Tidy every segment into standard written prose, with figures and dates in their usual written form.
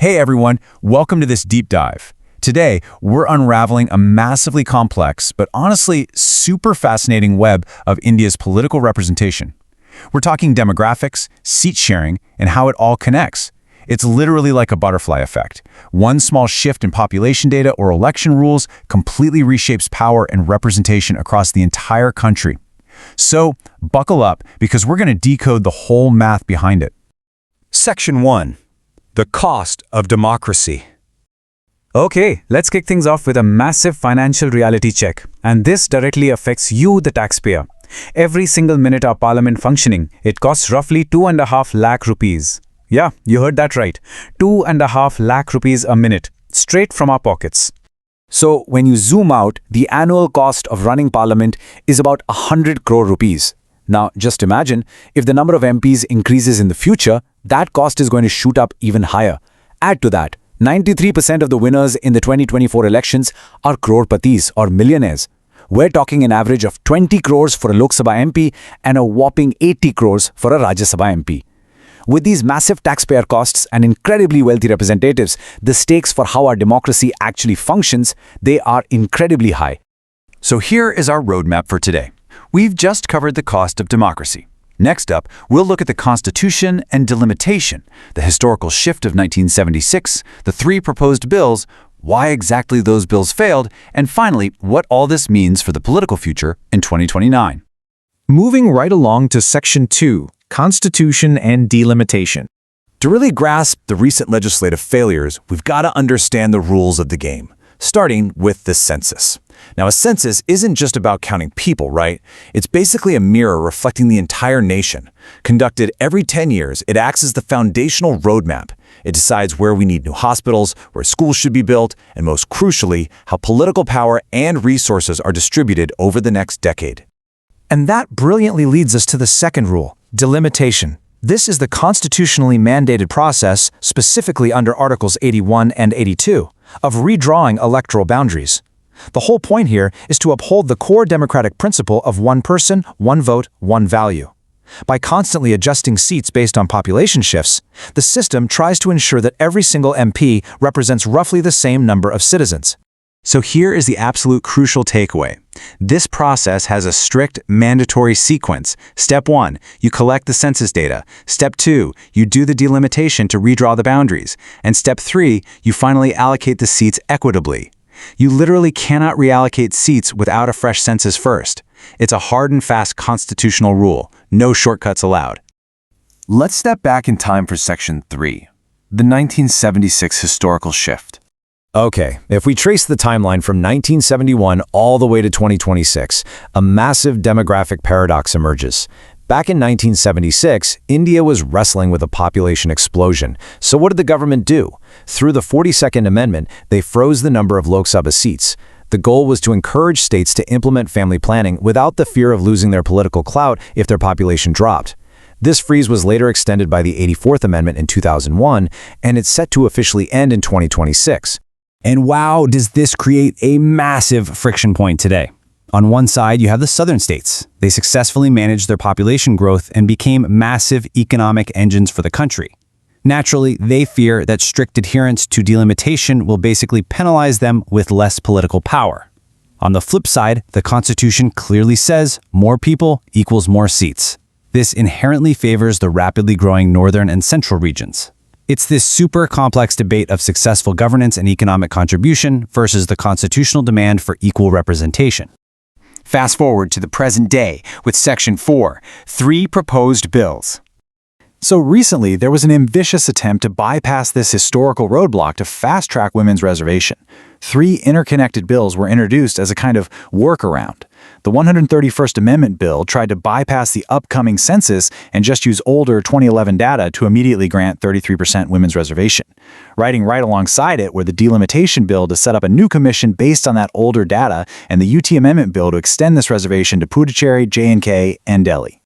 Hey everyone, welcome to this deep dive. Today, we're unraveling a massively complex, but honestly super fascinating web of India's political representation. We're talking demographics, seat sharing, and how it all connects. It's literally like a butterfly effect. One small shift in population data or election rules completely reshapes power and representation across the entire country. So, buckle up, because we're going to decode the whole math behind it. Section 1. The cost of democracy. Okay, let's kick things off with a massive financial reality check. And this directly affects you, the taxpayer. Every single minute of parliament functioning, it costs roughly 2.5 lakh rupees. Yeah, you heard that right. 2.5 lakh rupees a minute, straight from our pockets. So when you zoom out, the annual cost of running parliament is about 100 crore rupees. Now, just imagine, if the number of MPs increases in the future, that cost is going to shoot up even higher. Add to that, 93% of the winners in the 2024 elections are crore-patis or millionaires. We're talking an average of 20 crores for a Lok Sabha MP and a whopping 80 crores for a Rajya Sabha MP. With these massive taxpayer costs and incredibly wealthy representatives, the stakes for how our democracy actually functions, they are incredibly high. So here is our roadmap for today. We've just covered the cost of democracy. Next up, we'll look at the Constitution and Delimitation, the historical shift of 1976, the 3 proposed bills, why exactly those bills failed, and finally, what all this means for the political future in 2029. Moving right along to Section 2, Constitution and Delimitation. To really grasp the recent legislative failures, we've got to understand the rules of the game, starting with the census. Now, a census isn't just about counting people, right? It's basically a mirror reflecting the entire nation. Conducted every 10 years, it acts as the foundational roadmap. It decides where we need new hospitals, where schools should be built, and most crucially, how political power and resources are distributed over the next decade. And that brilliantly leads us to the second rule, delimitation. This is the constitutionally mandated process, specifically under Articles 81 and 82, of redrawing electoral boundaries. The whole point here is to uphold the core democratic principle of one person, one vote, one value. By constantly adjusting seats based on population shifts, the system tries to ensure that every single MP represents roughly the same number of citizens. So here is the absolute crucial takeaway. This process has a strict mandatory sequence. Step 1, you collect the census data. Step 2, you do the delimitation to redraw the boundaries. And Step 3, you finally allocate the seats equitably. You literally cannot reallocate seats without a fresh census first. It's a hard and fast constitutional rule. No shortcuts allowed. Let's step back in time for Section 3, the 1976 historical shift. Okay, if we trace the timeline from 1971 all the way to 2026, a massive demographic paradox emerges. Back in 1976, India was wrestling with a population explosion. So what did the government do? Through the 42nd Amendment, they froze the number of Lok Sabha seats. The goal was to encourage states to implement family planning without the fear of losing their political clout if their population dropped. This freeze was later extended by the 84th Amendment in 2001, and it's set to officially end in 2026. And wow, does this create a massive friction point today. On one side, you have the southern states. They successfully managed their population growth and became massive economic engines for the country. Naturally, they fear that strict adherence to delimitation will basically penalize them with less political power. On the flip side, the Constitution clearly says more people equals more seats. This inherently favors the rapidly growing northern and central regions. It's this super complex debate of successful governance and economic contribution versus the constitutional demand for equal representation. Fast forward to the present day with Section 4, 3 proposed bills. So recently, there was an ambitious attempt to bypass this historical roadblock to fast-track women's reservation. 3 interconnected bills were introduced as a kind of workaround. The 131st Amendment bill tried to bypass the upcoming census and just use older 2011 data to immediately grant 33% women's reservation. Riding right alongside it were the delimitation bill to set up a new commission based on that older data, and the UT Amendment bill to extend this reservation to Puducherry, J&K, and Delhi.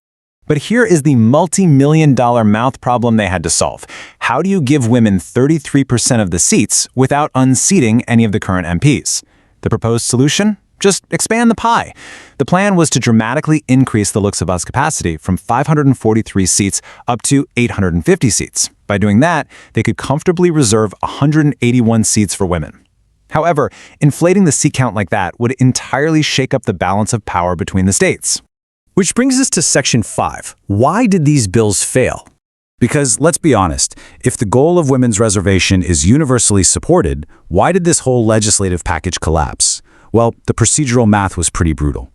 But here is the multi-million-dollar mouth problem they had to solve. How do you give women 33% of the seats without unseating any of the current MPs? The proposed solution? Just expand the pie. The plan was to dramatically increase the Lok Sabha's capacity from 543 seats up to 850 seats. By doing that, they could comfortably reserve 181 seats for women. However, inflating the seat count like that would entirely shake up the balance of power between the states. Which brings us to Section 5. Why did these bills fail? Because, let's be honest, if the goal of women's reservation is universally supported, why did this whole legislative package collapse? Well, the procedural math was pretty brutal.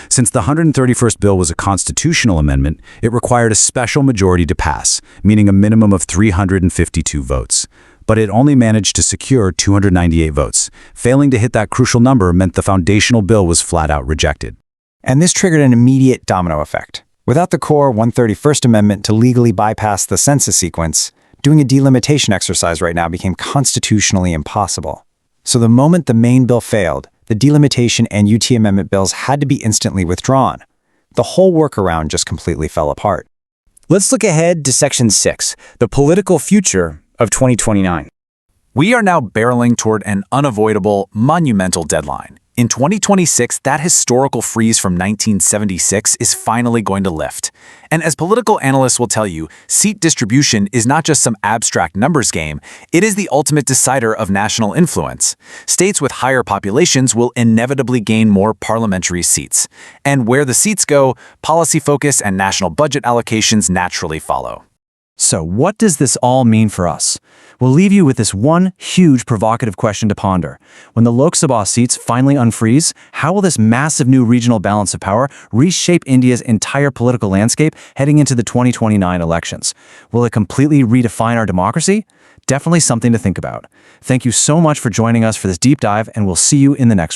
Since the 131st bill was a constitutional amendment, it required a special majority to pass, meaning a minimum of 352 votes. But it only managed to secure 298 votes. Failing to hit that crucial number meant the foundational bill was flat out rejected. And this triggered an immediate domino effect. Without the core 131st Amendment to legally bypass the census sequence, doing a delimitation exercise right now became constitutionally impossible. So the moment the main bill failed, the delimitation and UT Amendment bills had to be instantly withdrawn. The whole workaround just completely fell apart. Let's look ahead to Section 6, the political future of 2029. We are now barreling toward an unavoidable, monumental deadline. In 2026, that historical freeze from 1976 is finally going to lift. And as political analysts will tell you, seat distribution is not just some abstract numbers game, it is the ultimate decider of national influence. States with higher populations will inevitably gain more parliamentary seats. And where the seats go, policy focus and national budget allocations naturally follow. So what does this all mean for us? We'll leave you with this one huge provocative question to ponder. When the Lok Sabha seats finally unfreeze, how will this massive new regional balance of power reshape India's entire political landscape heading into the 2029 elections? Will it completely redefine our democracy? Definitely something to think about. Thank you so much for joining us for this deep dive, and we'll see you in the next one.